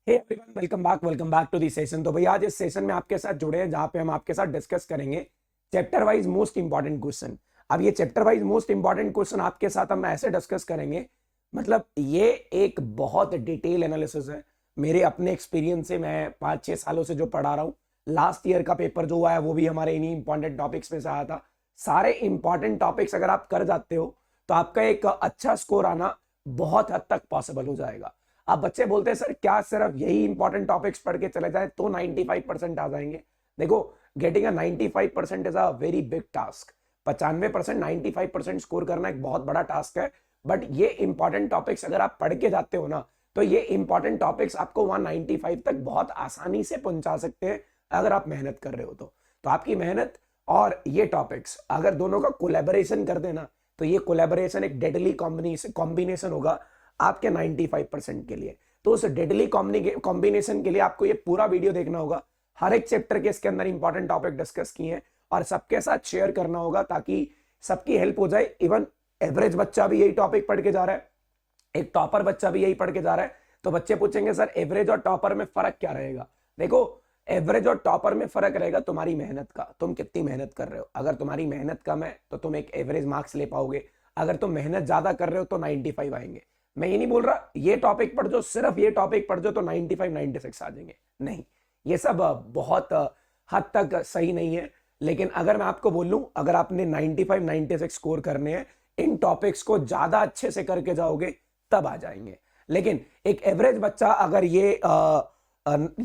Hey everyone, welcome back to the session. तो भैया आज इस सेशन में आपके साथ जुड़े हैं जहां पे हम आपके साथ डिस्कस करेंगे chapter wise most important question. अब ये chapter wise most important question आपके साथ हम ऐसे डिस्कस करेंगे, मतलब ये एक बहुत डिटेल एनालिसिस है। मेरे अपने एक्सपीरियंस से मैं 5-6 सालों से जो पढ़ा रहा हूँ, लास्ट ईयर का पेपर जो हुआ है वो भी हमारे इन्हीं इंपॉर्टेंट टॉपिक्स में से आया था। सारे इंपॉर्टेंट टॉपिक्स अगर आप कर जाते हो तो आपका एक अच्छा स्कोर आना बहुत हद तक पॉसिबल हो जाएगा। अब बच्चे बोलते हैं सर क्या सिर्फ यही इंपॉर्टेंट टॉपिक्स पढ़ के चले जाए तो 95% आ जाएंगे। देखो, getting a 95% is a very big task. 95% 95% score करना एक बहुत बड़ा टास्क है, बट ये इंपॉर्टेंट टॉपिक्स अगर आप पढ़ के जाते हो ना तो ये इंपॉर्टेंट टॉपिक्स आपको 195 तक बहुत आसानी से पहुंचा सकते हैं अगर आप मेहनत कर रहे हो तो आपकी मेहनत और ये टॉपिक्स अगर दोनों का कोलैबोरेशन कर देना तो ये कोलैबोरेशन एक डेडली कॉम्बिनेशन होगा आपके 95% के लिए। तो उस डेडली कॉम्बिनेशन के लिए आपको ये पूरा वीडियो देखना होगा। हर एक चैप्टर के इसके अंदर इंपॉर्टेंट टॉपिक डिस्कस किए हैं और सबके साथ शेयर करना होगा ताकि सबकी हेल्प हो जाए। इवन एवरेज बच्चा भी यही टॉपिक पढ़ के जा रहा है, एक टॉपर बच्चा भी यही पढ़ के जा रहा है। तो बच्चे पूछेंगे सर एवरेज और टॉपर में फर्क क्या रहेगा? देखो, एवरेज और टॉपर में फर्क रहेगा तुम्हारी मेहनत का, तुम कितनी मेहनत कर रहे हो। अगर तुम्हारी मेहनत कम है तो तुम एक एवरेज मार्क्स ले पाओगे, अगर तुम मेहनत ज्यादा कर रहे हो तो 95 आएंगे। मैं ये नहीं बोल रहा ये टॉपिक पढ़ जो, सिर्फ ये टॉपिक पढ़ जो तो 95 96 आ जाएंगे, नहीं। ये सब बहुत हद तक सही नहीं है। लेकिन अगर मैं आपको बोल लूं, अगर आपने 95 96 स्कोर करने हैं, इन टॉपिक्स को ज्यादा अच्छे से करके जाओगे तब आ जाएंगे। लेकिन एक एवरेज बच्चा अगर ये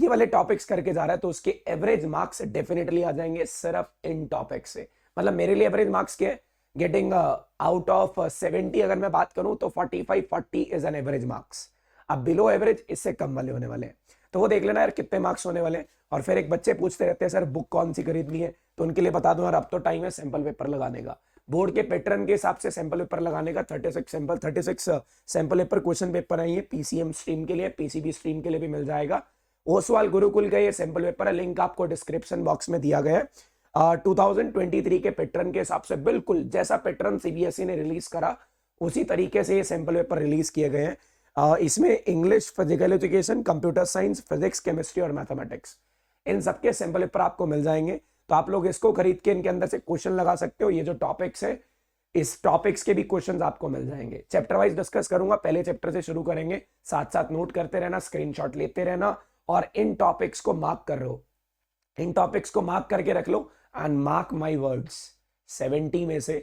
वाले टॉपिक्स करके जा रहा है तो उसके एवरेज मार्क्स डेफिनेटली आ जाएंगे सिर्फ इन टॉपिक्स से। मतलब मेरे लिए एवरेज मार्क्स क्या है? गेटिंग आउट ऑफ 70 अगर मैं बात करूं तो 45 40 इज एन एवरेज मार्क्स। अब बिलो एवरेज इससे कम वाले होने वाले हैं, तो वो देख लेना यार कितने मार्क्स होने वाले हैं। और फिर एक बच्चे पूछते रहते हैं सर बुक कौन सी खरीदनी है, तो उनके लिए बता दूं यार अब तो टाइम है सैंपल पेपर लगाने का। बोर्ड के पैटर्न के हिसाब से सैंपल पेपर लगाने का 36 सैंपल पेपर क्वेश्चन पेपर है। ये पीसीएम स्ट्रीम के लिए, पीसीबी स्ट्रीम के लिए भी मिल जाएगा। ओसवाल गुरुकुल का ये सैंपल पेपर है, लिंक आपको डिस्क्रिप्शन बॉक्स में दिया गया है। 2023 के पैटर्न के हिसाब से बिल्कुल जैसा पैटर्न सीबीएसई ने रिलीज करा उसी तरीके से ये सैंपल पेपर रिलीज किए गए हैं। इसमें English, physical education, computer science, physics, chemistry और मैथमेटिक्स, इन सबके सैंपल पेपर आपको मिल जाएंगे। तो आप लोग इसको खरीद के इनके अंदर से क्वेश्चन लगा सकते हो। ये जो टॉपिक्स है इस टॉपिक्स के भी क्वेश्चंस आपको मिल जाएंगे। चैप्टर वाइज डिस्कस करूंगा, पहले चैप्टर से शुरू करेंगे, साथ साथ नोट करते रहना, स्क्रीनशॉट लेते रहना और इन टॉपिक्स को मार्क कर रहे हो, इन टॉपिक्स को मार्क करके रख लो। एंड मार्क माई वर्ड्स, 70 में से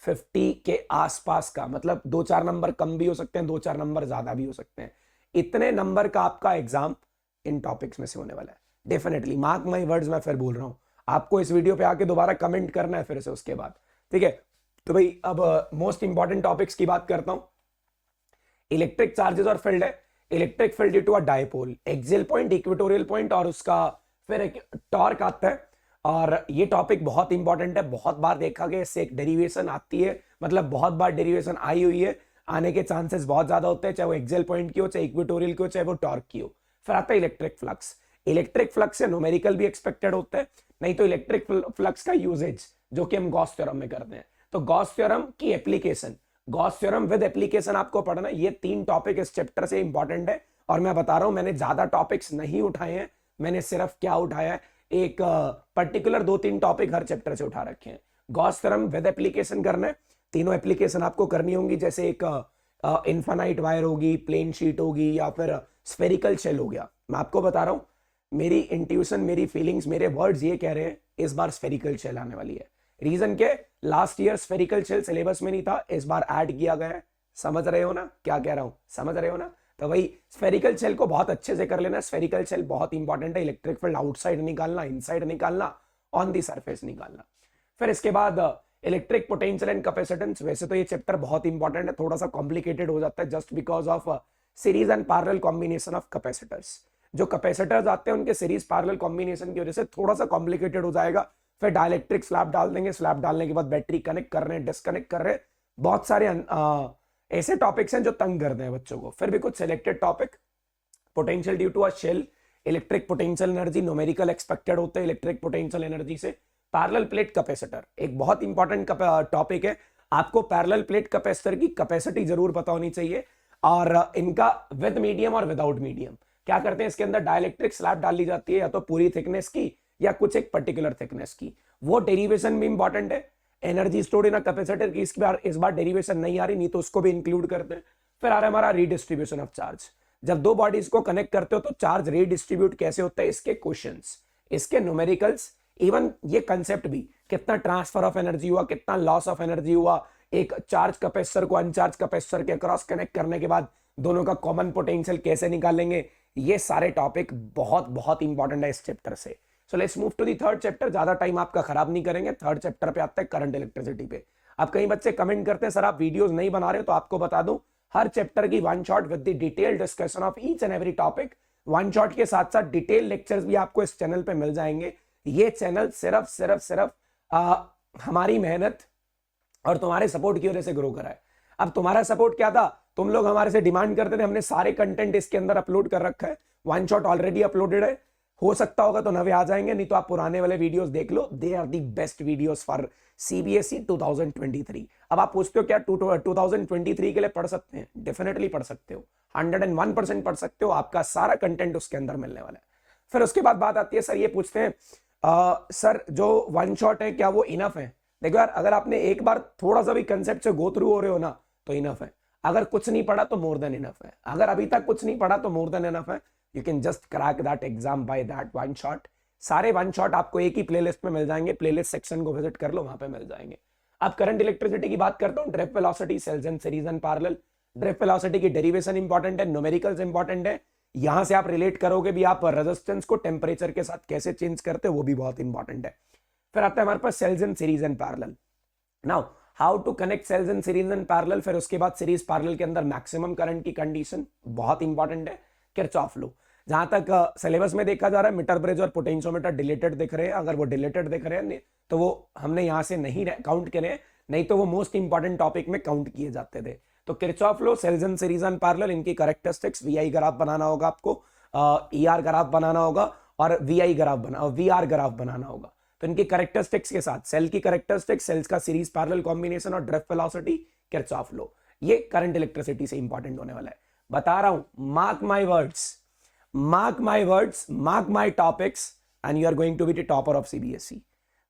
50 के आसपास का, मतलब 2-4 नंबर कम भी हो सकते हैं, 2-4 नंबर ज्यादा भी हो सकते हैं, इतने नंबर का आपका एग्जाम इन टॉपिक्स में से होने वाला है। डेफिनेटली मार्क माई वर्ड्स, मैं फिर बोल रहा हूं, आपको इस वीडियो पे आके दोबारा कमेंट करना है फिर से उसके बाद, ठीक है। तो भाई अब मोस्ट इंपॉर्टेंट टॉपिक्स की बात करता हूं। इलेक्ट्रिक चार्जेस और फील्ड है। Electric field due to a dipole, axial point, equatorial point और उसका फिर एक टॉर्क आता है। और ये टॉपिक बहुत इंपॉर्टेंट है, बहुत बार देखा गया, इससे एक डेरिवेशन आती है, मतलब बहुत बार डेरिवेशन आई हुई है, आने के चांसेस बहुत ज्यादा होते हैं, चाहे वो एक्सियल पॉइंट की हो, चाहे इक्वेटोरियल की हो, चाहे वो टॉर्क की हो। फिर आता है इलेक्ट्रिक फ्लक्स। इलेक्ट्रिक फ्लक्स से न्यूमेरिकल भी एक्सपेक्टेड होता है, नहीं तो इलेक्ट्रिक फ्लक्स का यूजेज जो कि हम गॉस थ्योरम में करते हैं। तो गॉस थ्योरम की application, Gauss theorem with application आपको पढ़ना। ये 3 टॉपिक इस चैप्टर से इंपॉर्टेंट है। और मैं बता रहा हूं मैंने ज्यादा टॉपिक्स नहीं उठाए हैं, मैंने सिर्फ क्या उठाया है, एक पर्टिकुलर 2-3 टॉपिक हर चैप्टर से उठा रखे हैं। गॉस थ्योरम विद एप्लीकेशन करना है, तीनों एप्लीकेशन आपको करनी होंगी, जैसे एक इनफाइनाइट वायर होगी, प्लेन शीट होगी या फिर स्फेरिकल शेल हो गया। मैं आपको बता रहा हूं, मेरी इंट्यूशन, मेरी फीलिंग्स, मेरे वर्ड्स ये कह रहे हैं इस बार स्फेरिकल शेल आने वाली है। रीजन क्या? Last year spherical shell syllabus में नहीं था, इस बार ऐड किया गया है। समझ रहे हो ना क्या कह रहा हूं? समझ रहे हो ना? तो भाई स्फेरिकल शेल को बहुत अच्छे से कर लेना। स्फेरिकल शेल बहुत इंपॉर्टेंट है। इलेक्ट्रिक फील्ड आउटसाइड निकालना, इनसाइड निकालना, ऑन दी सरफेस निकालना। फिर इसके बाद इलेक्ट्रिक पोटेंशियल एंड कैपेसिटेंस। वैसे तो ये चैप्टर बहुत इंपॉर्टेंट है, थोड़ा सा कॉम्प्लिकेटेड हो जाता है just because of series and parallel combination of capacitors. जो कैपेसिटर्स आते हैं उनके सीरीज पैरेलल कॉम्बिनेशन की वजह से थोड़ा सा कॉम्प्लिकेटेड हो जाएगा। फिर डाइलेक्ट्रिक स्लैब डाल देंगे, स्लैब डालने के बाद बैटरी कनेक्ट कर रहे हैं, डिस्कनेक्ट कर रहे हैं, बहुत सारे ऐसे टॉपिक्स हैं जो तंग करते हैं बच्चों को। फिर भी कुछ selected topic, potential due to a shell, electric potential energy, numerical expected होते हैं इलेक्ट्रिक पोटेंशियल एनर्जी से। पैरेलल प्लेट कैपेसिटर एक बहुत इंपॉर्टेंट टॉपिक है। आपको पैरेलल प्लेट कैपेसिटर की कैपेसिटी जरूर पता होनी चाहिए और इनका विद मीडियम और विदाउट मीडियम। क्या करते हैं, इसके अंदर डाइलेक्ट्रिक स्लैब डाल ली जाती है, या तो पूरी थिकनेस की या कुछ एक पर्टिकुलर थिकनेस की। वो डेरिवेशन भी इंपॉर्टेंट है। Energy stored in a capacitor की इस बार डेरिवेशन नहीं आ रही, नहीं तो उसको भी इंक्लूड करते हैं। फिर आ रहा है हमारा रीडिस्ट्रीब्यूशन ऑफ चार्ज। जब दो बॉडीज को कनेक्ट करते हो तो चार्ज रीडिस्ट्रीब्यूट कैसे होता है, इसके क्वेश्चंस, इसके न्यूमेरिकल्स, इवन ये कंसेप्ट भी, कितना ट्रांसफर ऑफ एनर्जी हुआ, कितना लॉस ऑफ एनर्जी हुआ, एक चार्ज कैपेसिटर को अनचार्ज कैपेसिटर के क्रॉस कनेक्ट करने के बाद दोनों का कॉमन पोटेंशियल कैसे निकालेंगे, ये सारे टॉपिक बहुत बहुत इंपॉर्टेंट है इस चैप्टर से। So let's move to the third chapter. ज्यादा टाइम आपका खराब नहीं करेंगे, थर्ड चैप्टर पे आते हैं करंट इलेक्ट्रिसिटी पे। अब कई बच्चे कमेंट करते हैं सर आप वीडियोस नहीं बना रहे हो, तो आपको बता दूं हर चैप्टर की one shot with the detail discussion of each and every topic, one shot के साथ साथ डिटेल लेक्चर्स भी आपको इस चैनल पे मिल जाएंगे। ये चैनल सिर्फ सिर्फ सिर्फ हमारी मेहनत और तुम्हारे सपोर्ट की वजह से ग्रो करा है। अब तुम्हारा सपोर्ट क्या था, तुम लोग हमारे से डिमांड करते थे, हमने सारे कंटेंट इसके अंदर अपलोड कर रखा है, वन शॉट ऑलरेडी अपलोडेड है। हो सकता होगा तो नवे आ जाएंगे, नहीं तो आप पुराने वाले वीडियोस देख लो, they are the best videos for CBSE 2023। अब आप पूछते हो क्या 2023 के लिए पढ़ सकते हैं, डेफिनेटली पढ़ सकते हो, 101% पढ़ सकते हो, आपका सारा कंटेंट उसके अंदर मिलने वाला है। फिर उसके बाद बात आती है, सर ये पूछते हैं सर जो वन शॉट है क्या वो इनफ है। देखो यार, अगर आपने एक बार थोड़ा सा भी कंसेप्ट से गो थ्रू हो रहे हो ना तो इनफ है, अगर कुछ नहीं पढ़ा तो मोर देन इनफ है, अगर अभी तक कुछ नहीं पढ़ा तो मोर देन इनफ है। You can just crack that exam by that one shot. सारे वन शॉट आपको एक ही प्लेलिस्ट में मिल जाएंगे, प्लेलिस्ट सेक्शन को विजिट कर लो, वहां पे मिल जाएंगे। अब करंट इलेक्ट्रिसिटी की बात करता हूं, drift velocity, cells and series and parallel. Drift velocity की डेरिवेशन इंपॉर्टेंट है, न्यूमेरिकल्स इंपॉर्टेंट है, यहां से आप रिलेट करोगे भी, आप रेजिस्टेंस को टेम्परेचर के साथ कैसे चेंज करते हो वो भी बहुत इंपॉर्टेंट है। फिर आता है हमारे पास cells and series and parallel. Now how to connect cells and series and parallel. फिर उसके बाद सीरीज पैरेलल के अंदर मैक्सिमम करंट की कंडीशन बहुत इंपॉर्टेंट है, किरचॉफ लॉ। जहां तक सिलेबस में देखा जा रहा है मीटर ब्रिज और पोटेंशियोमीटर डिलीटेड दिख रहे हैं, अगर वो डिलीटेड दिख रहे हैं तो वो हमने यहां से नहीं काउंट करे, नहीं तो वो मोस्ट इंपॉर्टेंट टॉपिक में काउंट किए जाते थे। तो Kirchhoff law, cells and series and parallel, इनकी कैरेक्टरिस्टिक्स, वीआई ग्राफ बनाना होगा आपको, ईआर ग्राफ बनाना होगा और वीआई ग्राफ वीआर ग्राफ बनाना होगा। तो इनकी कैरेक्टरिस्टिक्स के साथ सेल की कैरेक्टरिस्टिक्स, सेल्स का सीरीज पैरेलल कॉम्बिनेशन और ड्रिफ्ट वेलोसिटी, किरचॉफ लॉ, ये करंट इलेक्ट्रिसिटी से इंपॉर्टेंट होने वाला है। बता रहा हूं, mark my words, mark my words, mark my topics and you are going to be the topper of CBSE।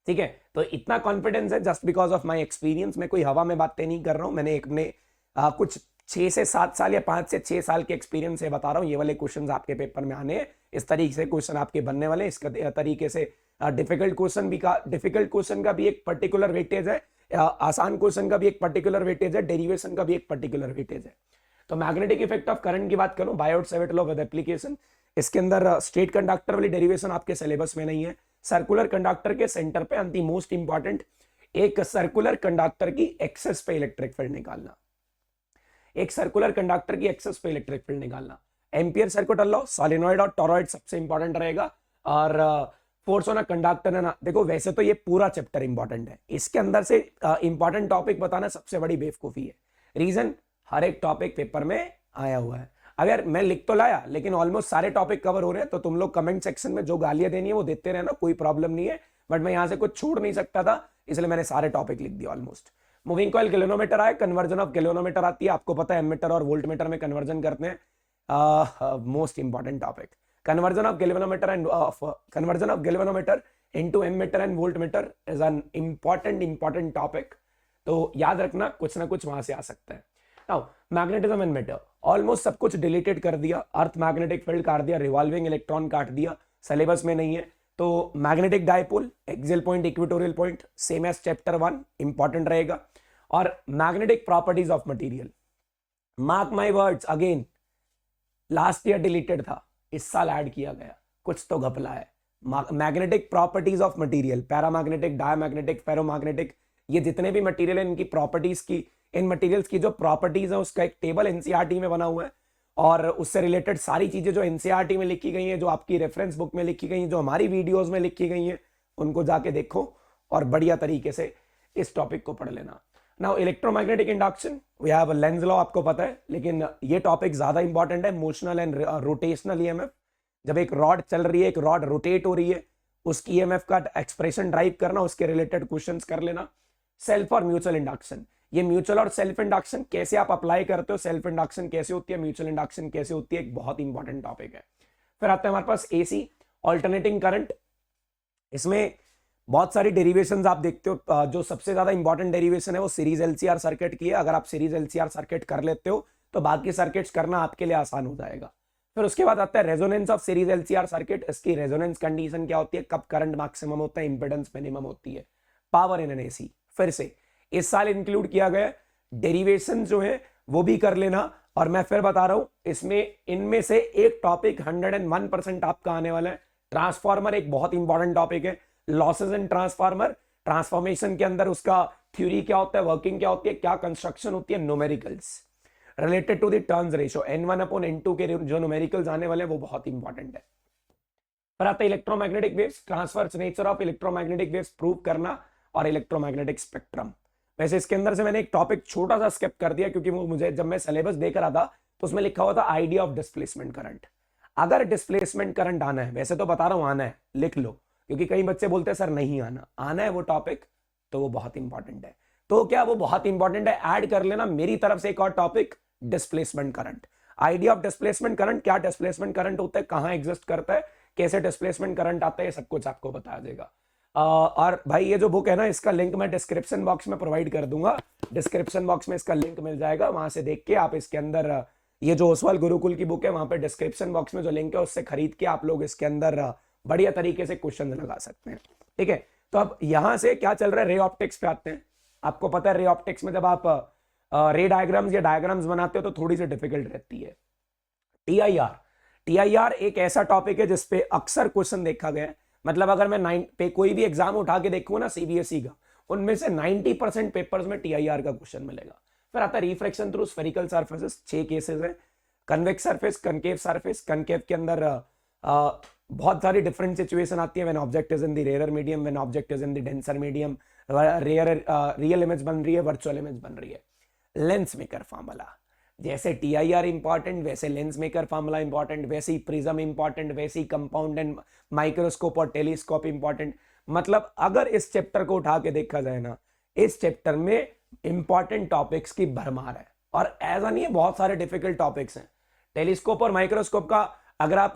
ठीक है, तो इतना कॉन्फिडेंस है just because of my experience. मैं कोई हवा में बातें नहीं कर रहा हूं, मैंने अपने कुछ 6 से 7 साल या 5 से 6 साल के एक्सपीरियंस से बता रहा हूं। ये वाले क्वेश्चंस आपके पेपर में आने हैं, इस तरीके से क्वेश्चन आपके बनने वाले हैं, इस तरीके से डिफिकल्ट क्वेश्चन का भी एक पर्टिकुलर वेटेज है, आसान क्वेश्चन का भी एक पर्टिकुलर वेटेज है, डेरिवेशन का भी एक पर्टिकुलर वेटेज है। तो मैग्नेटिक इफेक्ट ऑफ करंट की बात करूं, बायोट-सैवर्ट लॉ विद एप्लीकेशन, इसके अंदर स्ट्रेट कंडक्टर वाली डेरिवेशन आपके सिलेबस में नहीं है। सर्कुलर कंडक्टर के सेंटर पे अंति मोस्ट इंपॉर्टेंट, एक सर्कुलर कंडक्टर की एक्सेस पे इलेक्ट्रिक फील्ड निकालना, एक सर्कुलर कंडक्टर की एक्सेस पे इलेक्ट्रिक फील्ड निकालना। एम्पियर सर्किट लॉ, सोलेनॉइड और टॉरॉइड सबसे इंपॉर्टेंट रहेगा, और फोर्स ऑन अ कंडक्टर है ना। देखो वैसे तो ये पूरा चैप्टर इंपॉर्टेंट है, इसके अंदर से इंपॉर्टेंट टॉपिक बताना सबसे बड़ी बेवकूफी है। रीजन, हर एक टॉपिक पेपर में आया हुआ है। अगर मैं लिख तो लाया लेकिन ऑलमोस्ट सारे टॉपिक कवर हो रहे हैं, तो तुम लोग कमेंट सेक्शन में जो गालियां देनी है वो देते रहना, कोई प्रॉब्लम नहीं है, बट मैं यहां से कुछ छोड़ नहीं सकता था, इसलिए मैंने सारे टॉपिक लिख दिया ऑलमोस्ट। मूविंग कॉइल गैल्वेनोमीटर आए, कन्वर्जन ऑफ गैल्वेनोमीटर आती है, आपको पता है एमीटर और वोल्टमीटर में कन्वर्जन करते हैं, most important topic. Conversion of galvanometer into ammeter and voltmeter is an important topic, तो याद रखना कुछ ना कुछ वहां से आ सकता है। Now magnetism and matter, almost सब कुछ डिलीटेड कर दिया, अर्थ मैग्नेटिक फील्ड काट दिया, रिवॉल्विंग इलेक्ट्रॉन काट दिया, सिलेबस में नहीं है। तो magnetic dipole, axial point, equatorial point, same as chapter 1, important रहेगा। और magnetic properties of material, mark my words again, last year deleted था, इस साल ऐड किया गया, कुछ तो घपला है। Magnetic properties of material, paramagnetic, diamagnetic, ferromagnetic, ये जितने भी मटेरियल है इनकी प्रॉपर्टीज की, इन मटेरियल्स की जो प्रॉपर्टीज है उसका एक टेबल एनसीईआरटी में बना हुआ है, और उससे रिलेटेड सारी चीजें जो एनसीईआरटी में लिखी गई हैं, जो आपकी रेफरेंस बुक में लिखी गई हैं, जो हमारी वीडियोस में लिखी गई हैं, उनको जाके देखो और बढ़िया तरीके से इस टॉपिक को पढ़ लेना। Now electromagnetic induction, we have Lenz law, आपको पता है, लेकिन ये टॉपिक ज्यादा इंपॉर्टेंट है, मोशनल एंड रोटेशनल ईएमएफ। जब एक रॉड चल रही है, एक रॉड रोटेट हो रही है, उसकी ईएमएफ का एक्सप्रेशन ड्राइव करना, उसके रिलेटेड क्वेश्चंस कर लेना। सेल्फ और म्यूचुअल इंडक्शन, ये म्यूचुअल और सेल्फ इंडक्शन कैसे आप अप्लाई करते हो, सेल्फ इंडक्शन कैसे होती है, म्यूचुअल इंडक्शन कैसे होती है, एक बहुत इंपॉर्टेंट टॉपिक है। फिर आता है हमारे पास एसी ऑल्टरनेटिंग करंट। इसमें बहुत सारी डेरिवेशंस आप देखते हो, जो सबसे ज्यादा इंपॉर्टेंट डेरिवेशन है वो सीरीज एलसीआर सर्किट की है। अगर आप सीरीज एलसीआर सर्किट कर लेते हो तो बाकी सर्किट्स करना आपके लिए आसान हो जाएगा। फिर उसके बाद आता है resonance of series LCR circuit. इसकी रेजोनेंस कंडीशन क्या होती है, कब करंट मैक्सिमम होता है, इंपेडेंस मिनिमम होती है, पावर इन एन एसी। फिर से इस साल इंक्लूड किया गया डेरिवेशन जो है वो भी कर लेना। और मैं फिर बता रहा हूं इसमें इनमें से एक टॉपिक 101% आपका आने वाला है। ट्रांसफार्मर एक बहुत इंपॉर्टेंट टॉपिक है, लॉसेस इन ट्रांसफार्मर, ट्रांसफॉर्मेशन के अंदर उसका थ्योरी क्या होता है, वर्किंग क्या होती है, क्या कंस्ट्रक्शन होती है, numericals related to the turns ratio N1/N2 के जो न्यूमेरिकल्स आने वाले हैं वो बहुत इंपॉर्टेंट है। फिर आता है electromagnetic waves, transfers nature of electromagnetic waves prove करना, और इलेक्ट्रोमैग्नेटिक स्पेक्ट्रम। वैसे इसके अंदर से मैंने एक टॉपिक छोटा सा स्किप कर दिया क्योंकि वो मुझे जब मैं सिलेबस देख रहा था तो उसमें लिखा हुआ था आइडिया ऑफ डिस्प्लेसमेंट करंट। अगर डिस्प्लेसमेंट करंट आना है, वैसे तो बता रहा हूं आना है, लिख लो, क्योंकि कई बच्चे बोलते हैं सर नहीं आना, आना है वो टॉपिक, तो वो बहुत इंपॉर्टेंट है। तो क्या वो बहुत इंपॉर्टेंट है, ऐड कर लेना मेरी तरफ से एक और topic, displacement current. Idea of displacement current, क्या डिस्प्लेसमेंट करंट होता है, कहां एग्जिस्ट करता है, कैसे डिस्प्लेसमेंट करंट आता है, ये सब कुछ आपको बता देगा। और भाई ये जो बुक है ना, इसका लिंक मैं डिस्क्रिप्शन बॉक्स में प्रोवाइड कर दूंगा। डिस्क्रिप्शन बॉक्स में इसका लिंक मिल जाएगा, वहां से देख के आप इसके अंदर ये जो ओसवाल गुरुकुल की बुक है वहां पे डिस्क्रिप्शन बॉक्स में जो लिंक है उससे खरीद के आप लोग इसके अंदर बढ़िया तरीके से क्वेश्चन लगा सकते हैं। ठीक है, तो अब यहां से क्या चल रहा है, रे ऑप्टिक्स पे आते हैं। आपको पता है रे ऑप्टिक्स में जब आप रे डायग्राम्स या डायग्राम्स बनाते हो तो थोड़ी सी डिफिकल्ट रहती है। टीआईआर, टीआईआर एक ऐसा टॉपिक है जिसपे अक्सर क्वेश्चन देखा गया है। मतलब अगर मैं 9 पे कोई भी एग्जाम उठा के देखूं ना सीबीएसई का, उनमें से 90% पेपर्स में टीआईआर का क्वेश्चन मिलेगा। फिर आता है refraction through spherical surfaces, 6 cases है। Convex surface, concave surface, concave के अंदर बहुत सारी डिफरेंट सिचुएशन आती है। When object is in the rare medium, when object is in the denser medium, real image बन रही है, वर्चुअल इमेज बन रही है। लेंस मेकर फार्मूला, जैसे टीआईआर इंपॉर्टेंट वैसे लेंस मेकर फार्मूला इंपॉर्टेंट, वैसे ही प्रिज्म इंपॉर्टेंट, वैसे ही कंपाउंड एंड माइक्रोस्कोप और टेलीस्कोप इंपॉर्टेंट। मतलब अगर इस चैप्टर को उठा के देखा जाए ना, इस चैप्टर में इंपॉर्टेंट टॉपिक्स की भरमार है। और ऐसा नहीं है, बहुत सारे डिफिकल्ट टॉपिक्स हैं। टेलीस्कोप और माइक्रोस्कोप का अगर आप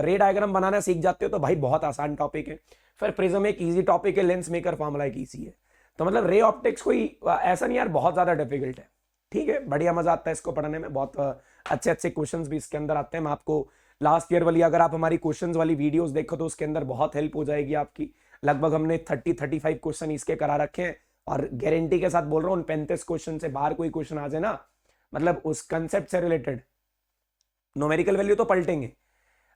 रे डायग्राम बनाना सीख जाते हो तो भाई बहुत आसान टॉपिक है। फिर प्रिज्म एक इजी टॉपिक है, लेंस मेकर फार्मूला एक इजी है। तो मतलब रे ऑप्टिक्स कोई ऐसा नहीं यार बहुत ज्यादा डिफिकल्ट है। ठीक है, बढ़िया मजा आता है इसको पढ़ने में, बहुत अच्छे अच्छे क्वेश्चंस भी इसके अंदर आते हैं। मैं आपको लास्ट ईयर वाली, अगर आप हमारी क्वेश्चंस वाली वीडियोस देखो तो उसके अंदर बहुत हेल्प हो जाएगी आपकी। लगभग हमने 30-35 क्वेश्चन इसके करा रखे हैं, और गारंटी के साथ बोल रहा हूँ उन 35 क्वेश्चन से बाहर कोई क्वेश्चन आ जाए ना, मतलब उस कंसेप्ट से रिलेटेड, न्यूमेरिकल वैल्यू तो पलटेंगे।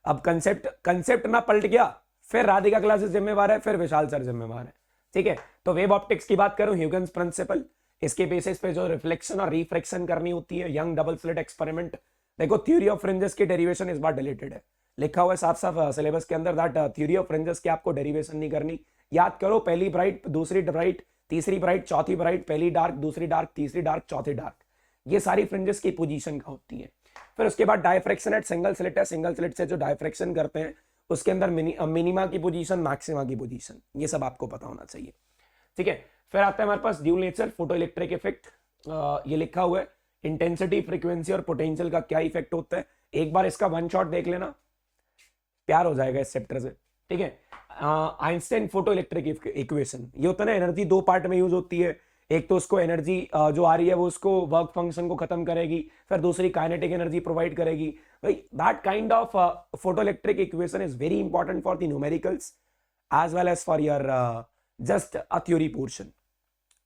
अब कंसेप्ट ना पलट गया, फिर राधिका क्लासेस जिम्मेवार है, फिर विशाल सर जिम्मेवार है। ठीक है, तो वेव ऑप्टिक्स की बात करूं, ह्यूगन्स प्रिंसिपल, इसके बेसिस पे जो रिफ्लेक्शन और रिफ्रैक्शन करनी होती है, यंग डबल स्लिट एक्सपेरिमेंट। देखो थ्योरी ऑफ फ्रिंजेस की डेरिवेशन इस बार डिलीटेड है, लिखा हुआ है साफ साफ सिलेबस के अंदर दैट थ्योरी ऑफ फ्रिंजेस की आपको डेरिवेशन नहीं करनी। याद करो, पहली ब्राइट, दूसरी ब्राइट, तीसरी ब्राइट, चौथी ब्राइट, पहली डार्क, दूसरी डार्क, तीसरी डार्क, चौथी डार्क, ये सारी फ्रिंजेस की पोजीशन का होती है। फिर उसके बाद डायफ्रैक्शन एट सिंगल स्लिट है, सिंगल स्लिट से जो डायफ्रैक्शन करते हैं उसके अंदर मिनिमा की पोजीशन, मैक्सिमा की पोजीशन, ये सब आपको पता होना चाहिए। ठीक है, फिर आता है हमारे पास dual nature, photo electric effect, ये लिखा हुआ है इंटेंसिटी, फ्रीक्वेंसी और पोटेंशियल का क्या इफेक्ट होता है। एक बार इसका वन शॉट देख लेना, प्यार हो जाएगा इस चैप्टर से। ठीक है, आइंस्टाइन फोटो इलेक्ट्रिक इक्वेशन, ये होता है ना, एनर्जी दो पार्ट में यूज होती है। एक तो उसको एनर्जी जो आ रही है वो उसको वर्क फंक्शन को खत्म करेगी, फिर दूसरी काइनेटिक एनर्जी प्रोवाइड करेगी। भाई that kind of photo electric equation is very important for the numericals as well as for your just a theory portion.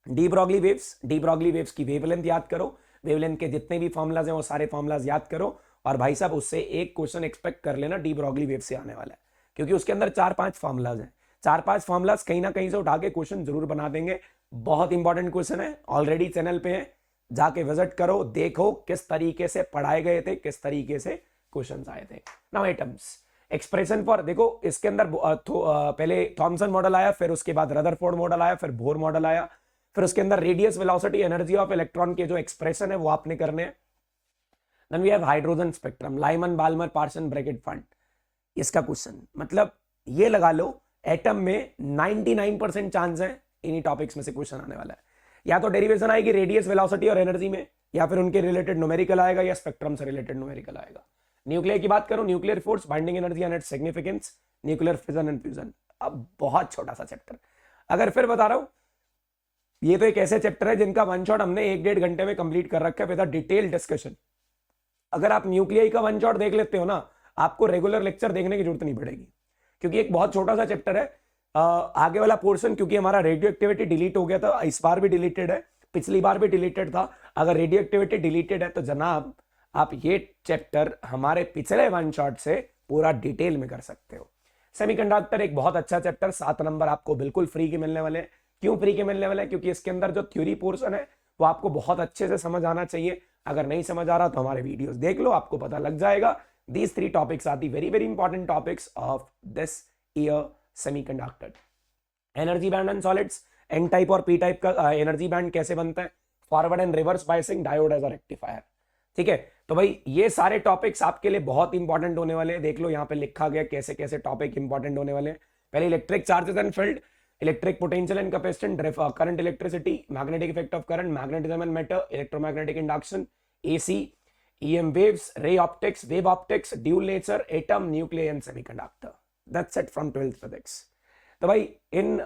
De Broglie waves, de Broglie waves की wavelength याद करो, wavelength के जितने भी formulas हैं वो सारे फॉर्मुलाज याद करो। और भाई साहब उससे एक क्वेश्चन एक्सपेक्ट कर लेना, डी ब्रॉगली वेव से आने वाला है, क्योंकि उसके अंदर 4-5 फॉर्मुलाज हैं। 4-5 फॉर्मुलाज कहीं ना कहीं से उठा के क्वेश्चन जरूर बना देंगे। बहुत इंपॉर्टेंट क्वेश्चन है, ऑलरेडी चैनल पे है, जाके विजिट करो, देखो किस तरीके से पढ़ाए गए थे, किस तरीके से क्वेश्चन आए थे। नाउ आइटम्स, एक्सप्रेशन फॉर, देखो इसके अंदर पहले थॉमसन मॉडल आया, फिर उसके बाद रदरफोर्ड मॉडल आया, फिर बोर मॉडल आया, फिर उसके अंदर radius, velocity, energy of electron के जो एक्सप्रेशन है वो आपने करने हैं। Then we have hydrogen spectrum, Lyman, Balmer, Paschen Brackett Pfund, इसका क्वेश्चन मतलब ये लगा लो एटम में 99% चांस है इन्हीं टॉपिक्स में से क्वेश्चन आने वाला है। या तो डेरिवेशन आएगी रेडियस, वेलोसिटी और एनर्जी में, या फिर उनके रिलेटेड न्यूमेरिकल आएगा, या स्पेक्ट्रम से रिलेटेड न्यूमेरिकल आएगा। न्यूक्लियर की बात करूं, nuclear force, binding energy and its significance, nuclear fission and fusion. अब बहुत छोटा सा चैप्टर, अगर फिर बता रहा हूं, ये तो एक ऐसे चैप्टर है जिनका वन शॉट हमने 1-1.5 घंटे में कंप्लीट कर रखा है विद डिटेल डिस्कशन। अगर आप न्यूक्लियर का वन शॉट देख लेते हो ना, आपको रेगुलर लेक्चर देखने की जरूरत नहीं पड़ेगी, क्योंकि एक बहुत छोटा सा चैप्टर है। आगे वाला पोर्शन, क्योंकि हमारा रेडियो एक्टिविटी डिलीट हो गया था, इस बार भी डिलीटेड है, पिछली बार भी डिलीटेड था। अगर रेडियो एक्टिविटी डिलीटेड है तो जनाब आप ये चैप्टर हमारे पिछले वन शॉट से पूरा डिटेल में कर सकते हो। सेमीकंडक्टर एक बहुत अच्छा चैप्टर, 7 नंबर आपको बिल्कुल फ्री के मिलने वाले हैं। क्यों फ्री के मिलने वाले हैं? क्योंकि इसके अंदर जो थ्योरी पोर्शन है वो आपको बहुत अच्छे से समझ आना चाहिए। अगर नहीं समझ आ रहा तो हमारे वीडियोस देख लो, आपको पता लग जाएगा। These 3 topics are the very very important topics of this year semiconductor. Energy band and solids, N type और पी टाइप का एनर्जी बैंड कैसे बनता है, forward and reverse biasing, diode as a rectifier. ठीक है, तो भाई ये सारे टॉपिक्स आपके लिए बहुत इंपॉर्टेंट होने वाले हैं। देख लो यहाँ पे लिखा गया कैसे कैसे टॉपिक इंपॉर्टेंट होने वाले हैं। पहले electric charges and field, electric potential and capacitance, current electricity, magnetic effect of current, magnetism and matter, electromagnetic induction, AC, EM waves, ray optics, wave optics, dual nature, atom, nuclear and semiconductor. That's it from 12th physics. तो भाई इन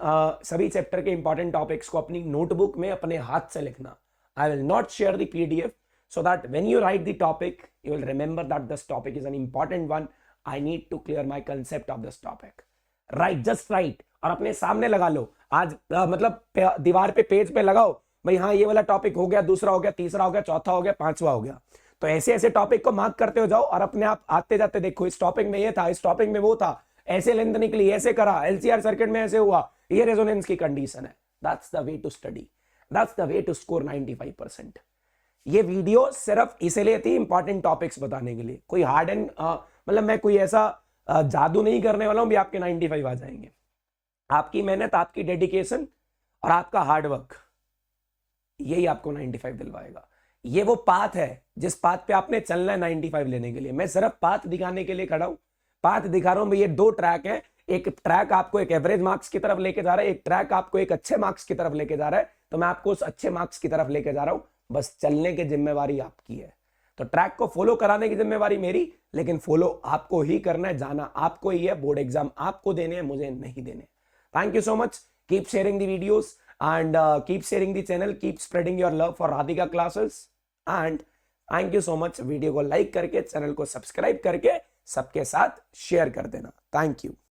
सभी chapter के important topics को अपनी notebook में अपने हाथ से लिखना। I will not share the PDF so that when you write the topic, you will remember that this topic is an important one. I need to clear my concept of this topic. Write, just write और अपने सामने लगा लो। आज मतलब दीवार पे page पे लगाओ भाई, हाँ ये वाला टॉपिक हो गया, दूसरा हो गया, तीसरा हो गया, चौथा हो गया, पांचवा हो गया। तो ऐसे ऐसे टॉपिक को मार्क करते हो जाओ और अपने आप आते जाते देखो, इस टॉपिक में ये था, इस टॉपिक में वो था, ऐसे लेंथ निकली, ऐसे करा, LCR सर्किट में ऐसे हुआ, ये रेजोनेंस की कंडीशन है। That's the way to study, that's the way to score 95%। ये वीडियो सिर्फ इसलिए थी इंपॉर्टेंट टॉपिक्स बताने के लिए, कोई हार्ड एंड मतलब मैं कोई ऐसा जादू नहीं करने वाला हूं भी आपके 95 आ जाएंगे। आपकी मेहनत, आपकी डेडिकेशन और आपका हार्डवर्क, यही आपको 95 दिलवाएगा। ये वो पाथ है जिस पाथ पे आपने चलना है 95 लेने के लिए। मैं सिर्फ पाथ दिखाने के लिए खड़ा हूं, पाथ दिखा रहा हूं भाई। ये 2 ट्रैक है, एक ट्रैक आपको एक एवरेज मार्क्स की तरफ लेके जा रहा है, एक ट्रैक आपको एक अच्छे मार्क्स की तरफ लेके जा रहा है। तो मैं आपको उस अच्छे मार्क्स की तरफ लेके जा रहा हूं, बस चलने की जिम्मेवारी आपकी है। तो ट्रैक को फॉलो कराने की जिम्मेवारी मेरी, लेकिन फॉलो आपको ही करना है, जाना आपको ही है, बोर्ड एग्जाम आपको देने हैं, मुझे नहीं देने। Thank you so much, keep sharing the videos and keep sharing the channel, keep spreading your love for Radhika classes and thank you so much। Video को लाइक करके, चैनल को सब्सक्राइब करके सबके साथ शेयर कर देना। Thank you.